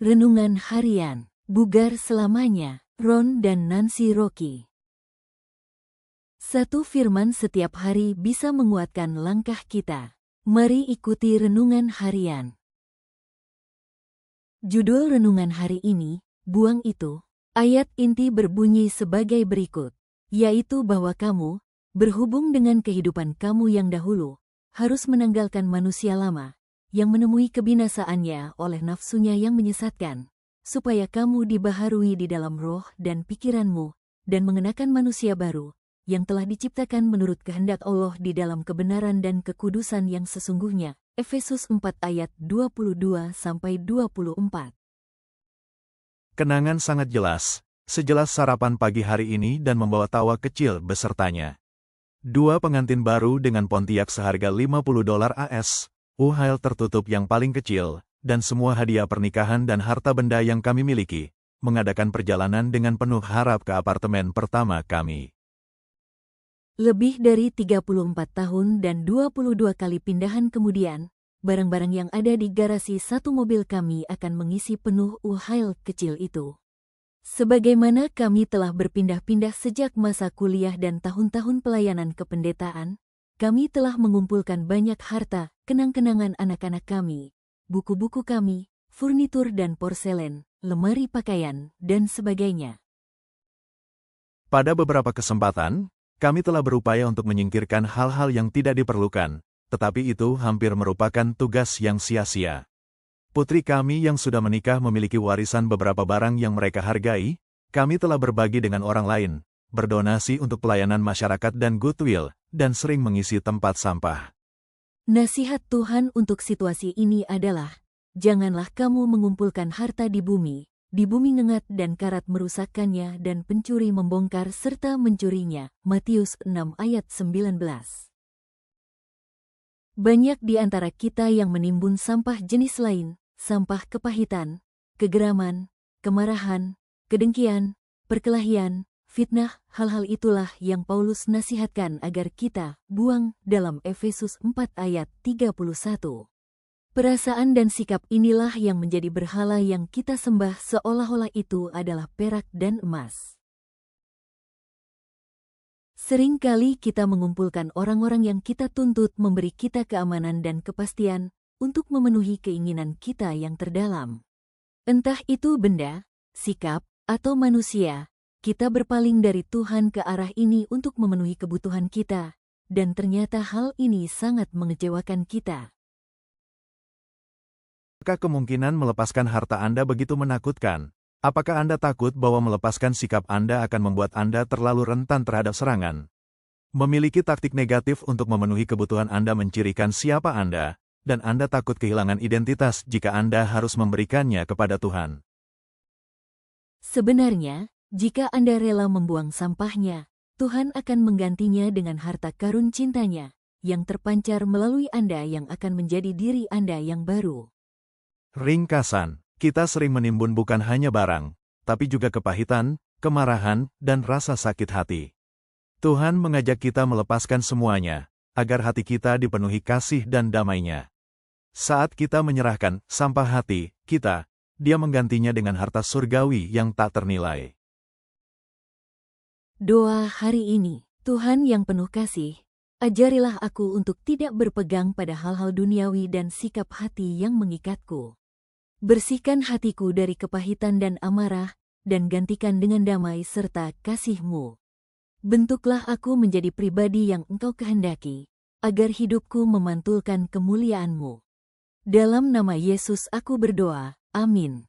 Renungan Harian, Bugar Selamanya, Ron dan Nancy Rocky. Satu firman setiap hari bisa menguatkan langkah kita. Mari ikuti Renungan Harian. Judul renungan hari ini, buang itu. Ayat inti berbunyi sebagai berikut, yaitu bahwa kamu, berhubung dengan kehidupan kamu yang dahulu, harus menanggalkan manusia lama, yang menemui kebinasaannya oleh nafsunya yang menyesatkan, supaya kamu dibaharui di dalam roh dan pikiranmu, dan mengenakan manusia baru, yang telah diciptakan menurut kehendak Allah di dalam kebenaran dan kekudusan yang sesungguhnya. Efesus 4 ayat 22-24. Kenangan sangat jelas, sejelas sarapan pagi hari ini dan membawa tawa kecil besertanya. Dua pengantin baru dengan Pontiac seharga $50 AS, Uhail tertutup yang paling kecil, dan semua hadiah pernikahan dan harta benda yang kami miliki, mengadakan perjalanan dengan penuh harap ke apartemen pertama kami. Lebih dari 34 tahun dan 22 kali pindahan kemudian, barang-barang yang ada di garasi satu mobil kami akan mengisi penuh Uhail kecil itu. Sebagaimana kami telah berpindah-pindah sejak masa kuliah dan tahun-tahun pelayanan kependetaan, kami telah mengumpulkan banyak harta, kenang-kenangan anak-anak kami, buku-buku kami, furnitur dan porselen, lemari pakaian, dan sebagainya. Pada beberapa kesempatan, kami telah berupaya untuk menyingkirkan hal-hal yang tidak diperlukan, tetapi itu hampir merupakan tugas yang sia-sia. Putri kami yang sudah menikah memiliki warisan beberapa barang yang mereka hargai, kami telah berbagi dengan orang lain, berdonasi untuk pelayanan masyarakat dan goodwill, dan sering mengisi tempat sampah. Nasihat Tuhan untuk situasi ini adalah, janganlah kamu mengumpulkan harta di bumi ngengat dan karat merusakkannya dan pencuri membongkar serta mencurinya. Matius 6 ayat 19. Banyak di antara kita yang menimbun sampah jenis lain, sampah kepahitan, kegeraman, kemarahan, kedengkian, perkelahian, fitnah. Hal-hal itulah yang Paulus nasihatkan agar kita buang dalam Efesus 4 ayat 31. Perasaan dan sikap inilah yang menjadi berhala yang kita sembah seolah-olah itu adalah perak dan emas. Seringkali kita mengumpulkan orang-orang yang kita tuntut memberi kita keamanan dan kepastian untuk memenuhi keinginan kita yang terdalam. Entah itu benda, sikap, atau manusia, kita berpaling dari Tuhan ke arah ini untuk memenuhi kebutuhan kita, dan ternyata hal ini sangat mengecewakan kita. Apakah kemungkinan melepaskan harta Anda begitu menakutkan? Apakah Anda takut bahwa melepaskan sikap Anda akan membuat Anda terlalu rentan terhadap serangan? Memiliki taktik negatif untuk memenuhi kebutuhan Anda mencirikan siapa Anda, dan Anda takut kehilangan identitas jika Anda harus memberikannya kepada Tuhan. Sebenarnya, jika Anda rela membuang sampahnya, Tuhan akan menggantinya dengan harta karun cintanya, yang terpancar melalui Anda yang akan menjadi diri Anda yang baru. Ringkasan, kita sering menimbun bukan hanya barang, tapi juga kepahitan, kemarahan, dan rasa sakit hati. Tuhan mengajak kita melepaskan semuanya, agar hati kita dipenuhi kasih dan damai-Nya. Saat kita menyerahkan sampah hati kita, Dia menggantinya dengan harta surgawi yang tak ternilai. Doa hari ini, Tuhan yang penuh kasih, ajarilah aku untuk tidak berpegang pada hal-hal duniawi dan sikap hati yang mengikatku. Bersihkan hatiku dari kepahitan dan amarah, dan gantikan dengan damai serta kasih-Mu. Bentuklah aku menjadi pribadi yang Engkau kehendaki, agar hidupku memantulkan kemuliaan-Mu. Dalam nama Yesus aku berdoa, amin.